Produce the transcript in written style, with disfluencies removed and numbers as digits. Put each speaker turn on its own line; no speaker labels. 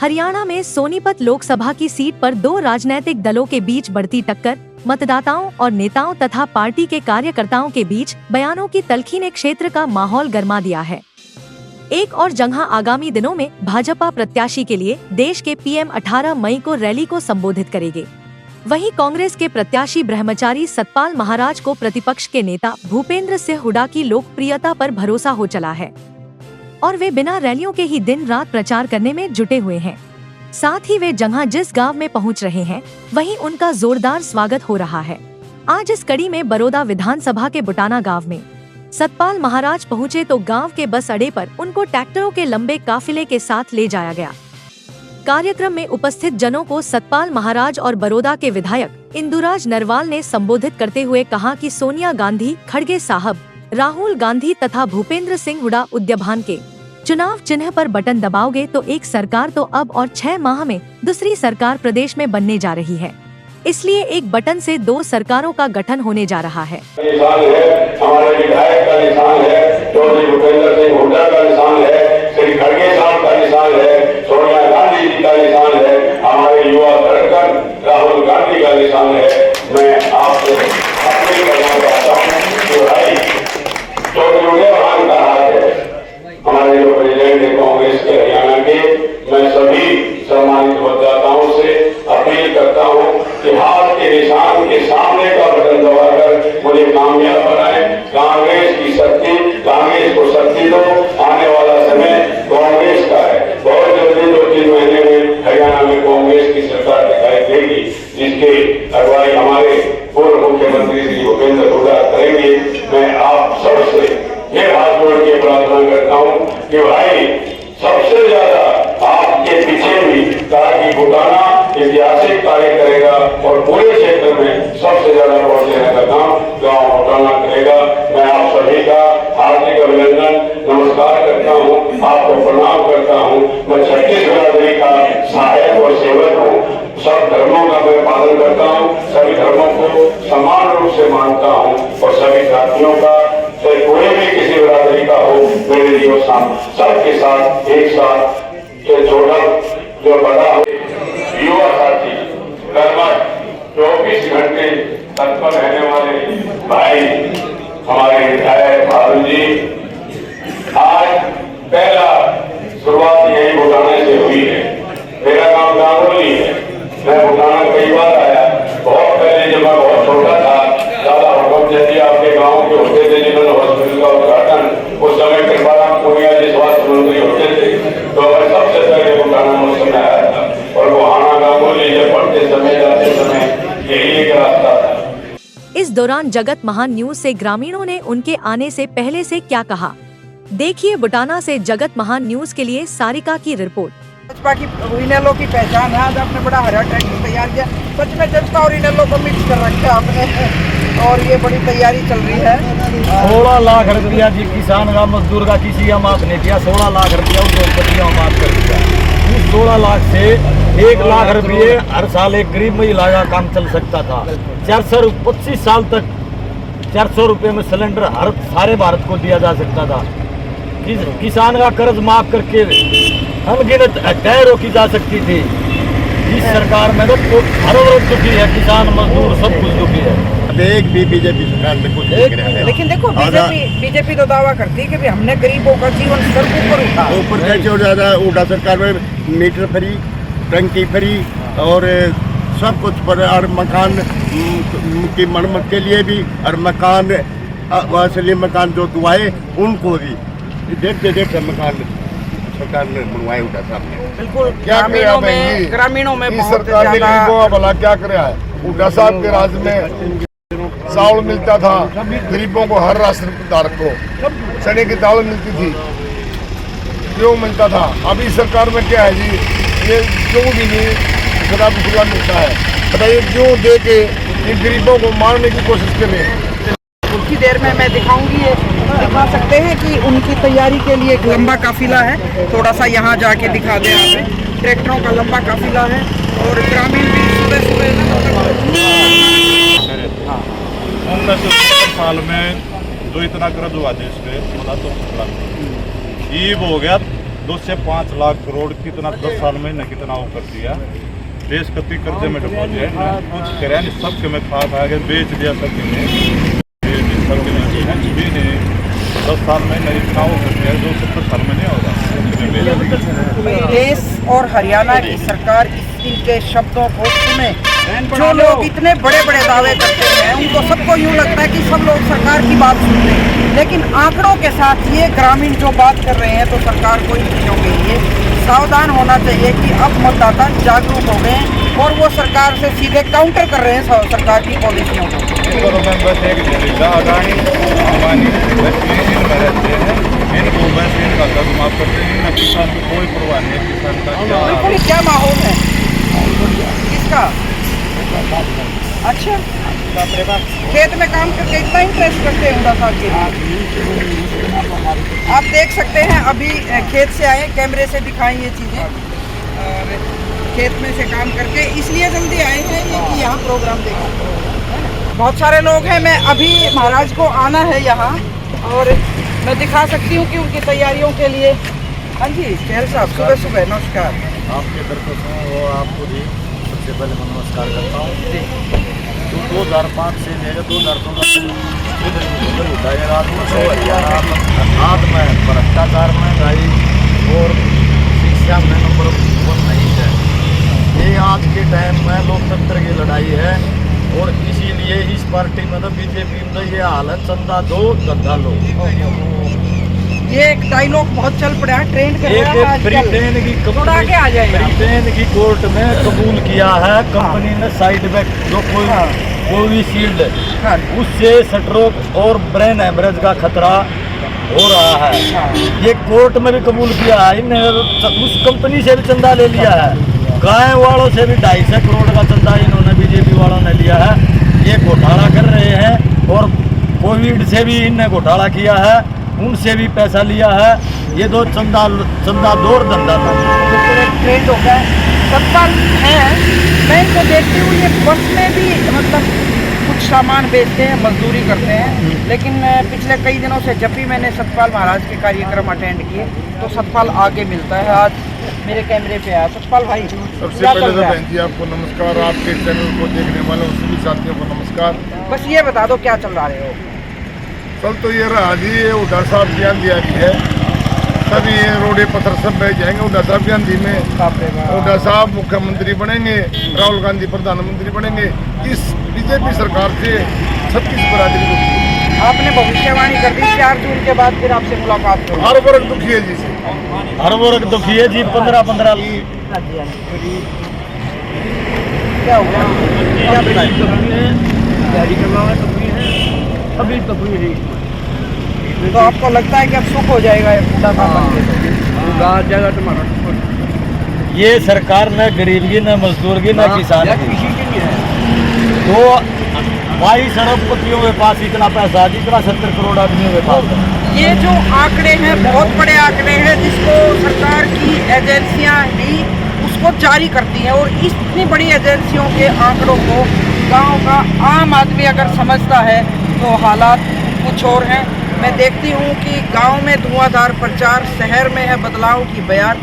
हरियाणा में सोनीपत लोकसभा की सीट पर दो राजनीतिक दलों के बीच बढ़ती टक्कर, मतदाताओं और नेताओं तथा पार्टी के कार्यकर्ताओं के बीच बयानों की तल्खी ने क्षेत्र का माहौल गर्मा दिया है। एक और जगह आगामी दिनों में भाजपा प्रत्याशी के लिए देश के पीएम 18 मई को रैली को संबोधित करेंगे। वहीं कांग्रेस के प्रत्याशी ब्रह्मचारी सतपाल महाराज को प्रतिपक्ष के नेता भूपेंद्र सिंह हुड्डा की लोकप्रियता पर भरोसा हो चला है और वे बिना रैलियों के ही दिन रात प्रचार करने में जुटे हुए हैं। साथ ही वे जहां जिस गांव में पहुंच रहे हैं वहीं उनका जोरदार स्वागत हो रहा है। आज इस कड़ी में बरोदा विधानसभा के बुटाना गांव में सतपाल महाराज पहुंचे तो गांव के बस अड्डे पर उनको ट्रैक्टरों के लंबे काफिले के साथ ले जाया गया। कार्यक्रम में उपस्थित जनों को सतपाल महाराज और बरोदा के विधायक इंदुराज नरवाल ने संबोधित करते हुए कहा कि सोनिया गांधी, खड़गे साहब, राहुल गांधी तथा भूपेंद्र सिंह हुड्डा उद्यभान के चुनाव चिन्ह पर बटन दबाओगे तो एक सरकार तो अब और 6 माह में दूसरी सरकार प्रदेश में बनने जा रही है। इसलिए एक बटन से 2 सरकारों का गठन होने जा रहा है।
हमारे विधायक का निशान है, चौधरी भूपेंद्र सिंह हुड्डा का निशान है, श्री खड़गे साहब का निशान है, सोनिया गांधी जी का निशान है, हमारे युवा धड़कन राहुल गांधी का निशान है। मैं आपसे अपील करना चाहता हूँ कि भाई चौधरी उद्यभान का हाथ है। हमारे जो प्रेसिडेंट है कांग्रेस के हरियाणा के, मैं सभी सम्मानित मतदाताओं से अपील करता हूँ कि हाथ के निशान के सामने का बटन दबाकर मुझे कामयाब बनाए। कांग्रेस की शक्ति, कांग्रेस को शक्ति दो। आने वाला समय कांग्रेस का है। बहुत जल्दी 2-3 महीने में हरियाणा में कांग्रेस की सरकार दिखाई देगी, जिसकी अगुवाई हमारे पूर्व मुख्यमंत्री श्री भूपेंद्र हुड्डा करेंगे। मैं आप सबसे ये हाथ जोड़ के प्रार्थना करता हूँ कि भाई सबसे ज्यादा आपके पीछे भी ताकि बुटाना ऐतिहासिक कार्य करेगा और पूरे क्षेत्र में सबसे ज्यादा वोट देने का काम गांव बुटाना करेगा। मैं आप सभी का हार्दिक अभिनंदन, नमस्कार करता हूं, आपको प्रणाम करता हूं। मैं 36 बिरादरी का सहायक और सेवक हूं। सब धर्मों का मैं पालन करता हूं, सभी धर्मों को समान रूप से मानता हूं और सभी जातियों का, चाहे कोई भी किसी बिरादरी का हो, मेरे लिए सबके साथ एक साथ छोटा जो बड़ा हो, युवा साथी, कर्मठ, 24 घंटे तत्पर रहने वाले भाई, हमारे विधायक भानु जी, आज पहला शुरुआत यही बुटाने से हुई है। मेरा नाम गांगुली है। मैं बुटाना कई बार आया। बहुत पहले जब मैं बहुत छोटा था, दादा हुकुम जैसी आपके गाँव के होते थे जिन्होंने हॉस्पिटल का उद्घाटन, उस समय कृपाराम पुनिया जी स्वास्थ्य मंत्री होते थे, तो मैं सबसे पहले बुटाना मौसम में आया था और वो आना गांगुली जब पढ़ते समय जाते समय यही एक रास्ता था।
इस दौरान जगत महान न्यूज से ग्रामीणों ने उनके आने से पहले से क्या कहा, देखिए बुटाना से जगत महान न्यूज के लिए सारिका की रिपोर्ट।
भाजपा की इनेलो की पहचान है। आज आपने बड़ा हरा ट्रैक्टर तैयार किया। सच में जनता और इनेलो को मिक्स कर रखा आपने और ये बड़ी तैयारी चल रही है।
16 लाख रुपया जी किसान का, मजदूर का किसी का माफ नहीं किया। 16 लाख रुपया उद्योगपतियों का माफ कर दिया। उस 16 लाख से 1 लाख रुपये हर साल एक गरीब महिला का काम चल सकता था। 25 साल तक 400 रुपये में सिलेंडर हर सारे भारत को दिया जा सकता था। किसान का कर्ज माफ करके अनगिनत हत्याएं रोकी जा सकती थी। इस सरकार में तो हर वर्ग दुखी है, किसान मजदूर सब कुछ दुखी है।
एक भी बीजेपी सरकार में कुछ नहीं कर रहा है।
लेकिन देखो बीजेपी तो दावा करती है कि हमने गरीबों का जीवन स्तर ऊपर
कैसे हो जाता है। उड़ा सरकार में मीटर फ्री, टंकी फ्री और सब कुछ पर, और मकान की मरम्मत के लिए भी, और मकान असली मकान जो दुआए उनको भी देखते मकान सरकार ने बनवाए उठा साहब ने।
बिल्कुल
ग्रामीणों में
इस सरकार ने गरीबों का भला क्या कराया है। उठा साहब के राज में चावल मिलता था गरीबों को, हर राशन धारक को चने की दाल मिलती थी, क्यों मिलता था। अभी सरकार में क्या है जी, ये क्यों भी नहीं शराब खुला मिलता है। बताइए क्यों दे के इन गरीबों को मारने की कोशिश कर रहे हैं।
कुछ ही देर में मैं दिखाऊंगी, ये दिखा सकते हैं कि उनकी तैयारी के लिए एक लंबा काफिला है। थोड़ा सा यहाँ जाके दिखा दें, यहाँ पे ट्रैक्टरों का लंबा काफिला है और ग्रामीण भी सुबह
साल में जो इतना कर्ज हुआ देश पे, तो ईब हो गया 2 से 5 लाख करोड़ कितना 10 साल में न कितना वो कर दिया। देश कति कर्जे में डुबा दिया, कुछ करें नहीं, सबके में खा के बेच दिया, सबके में 10 साल में नहीं इतना वो कर दिया जो 70 साल में नहीं होगा।
देश और हरियाणा की सरकार इनके शब्दों को सुने। जो लोग इतने बड़े बड़े दावे करते हैं उनको सबको यूँ लगता है कि सब लोग सरकार की बात सुनते हैं, लेकिन आंकड़ों के साथ ये ग्रामीण जो बात कर रहे हैं तो सरकार को इन चीज़ों के लिए सावधान होना चाहिए कि अब मतदाता जागरूक हो गए और वो सरकार से सीधे काउंटर कर रहे हैं सरकार की पॉलिसियों को।
बस एक अदानी अंबानी इनको बस इनका कर्ज माफ करते हैं, न किसान की कोई परवाह नहीं है। किसान का
बिल्कुल क्या माहौल है इसका? अच्छा, खेत में काम करके इतना इंटरेस्ट करते हैं हुडा साहब के लिए। आप देख सकते हैं अभी खेत से आए, कैमरे से दिखाएं ये चीज़ें, और खेत में से काम करके इसलिए जल्दी आए हैं ये कि यहाँ प्रोग्राम देखा। बहुत सारे लोग हैं, मैं अभी महाराज को आना है यहाँ और मैं दिखा सकती हूँ कि उनकी तैयारियों के लिए। हाँ जी चहल साहब, सुबह सुबह नमस्कार।
आपके दर्शकों और आपको भी सबसे पहले मैं नमस्कार करता हूँ। तो 2005 से लेकर 2014 होता है रात में भ्रष्टाचार महंगाई और शिक्षा में नंबर 1 नहीं है। ये आज के टाइम में लोकतंत्र की लड़ाई है और इसीलिए इस पार्टी में तो बीजेपी में तो ये हाल है, चंदा दो धंधा लो।
ये एक डायलॉग बहुत चल पड़ा है, ट्रेंड कर रहा है आजकल।
ब्रिटेन की
आगे आ जाएगा।
ब्रिटेन की कोर्ट में कबूल किया है कंपनी ने साइड इफेक्ट जो कोविशील्ड उससे स्ट्रोक और ब्रेन हेमरेज का खतरा हो रहा है। ये कोर्ट में भी कबूल किया है, इन्हें उस कंपनी से भी चंदा ले लिया है। गाय वालों से भी 250 करोड़ का चंदा इन्होंने बीजेपी वालों ने लिया है। ये घोटाला कर रहे हैं और कोविड से भी इनने घोटाला किया है, उनसे भी पैसा लिया है। ये दो चंदा दौर धंधा था,
ट्रेंड हो गया। सत्पाल है, मैं इनको देखती हूँ ये बस में भी मतलब कुछ सामान बेचते हैं, मजदूरी करते हैं, लेकिन पिछले कई दिनों से जब भी मैंने सतपाल महाराज के कार्यक्रम अटेंड किए तो सतपाल आगे मिलता है। आज मेरे कैमरे पे आया सतपाल भाई।
सबसे पहले तो बहन जी आपको नमस्कार, आपके चैनल को देखने वालों सभी साथियों को नमस्कार।
बस ये बता दो क्या चल रहा है हो?
कल तो ये रहा जी, ये हुड्डा साहब की आंधी आ रही है, सभी रोडे पत्थर सब बह जाएंगे हुड्डा साहब की आंधी में। हुड्डा साहब मुख्यमंत्री बनेंगे, राहुल गांधी प्रधानमंत्री बनेंगे। इस बीजेपी सरकार से 36 बरादरी दुखी।
आपने भविष्यवाणी कर दी 4 जून के बाद फिर आपसे मुलाकात करूँ।
हर वर्ग दुखी है जी से,
हर वर्ग दुखी है जी। 15-15
क्या हुआ?
अभी तो हुई है।
तो आपको लगता है कि अब सुख हो जाएगा
ये सरकार न गरीब की, न मजदूर की, न किसान की, तो 22 अरबपतियों के पास इतना पैसा, जितना 70 करोड़ आदमियों के पास है।
ये जो आंकड़े हैं बहुत बड़े आंकड़े हैं, जिसको सरकार की एजेंसियां ही उसको जारी करती हैं, और इतनी बड़ी एजेंसियों के आंकड़ों को गांव का आम आदमी अगर समझता है तो हालात कुछ और हैं। मैं देखती हूँ कि गांव में धुआंधार प्रचार, शहर में है बदलाव की बयान।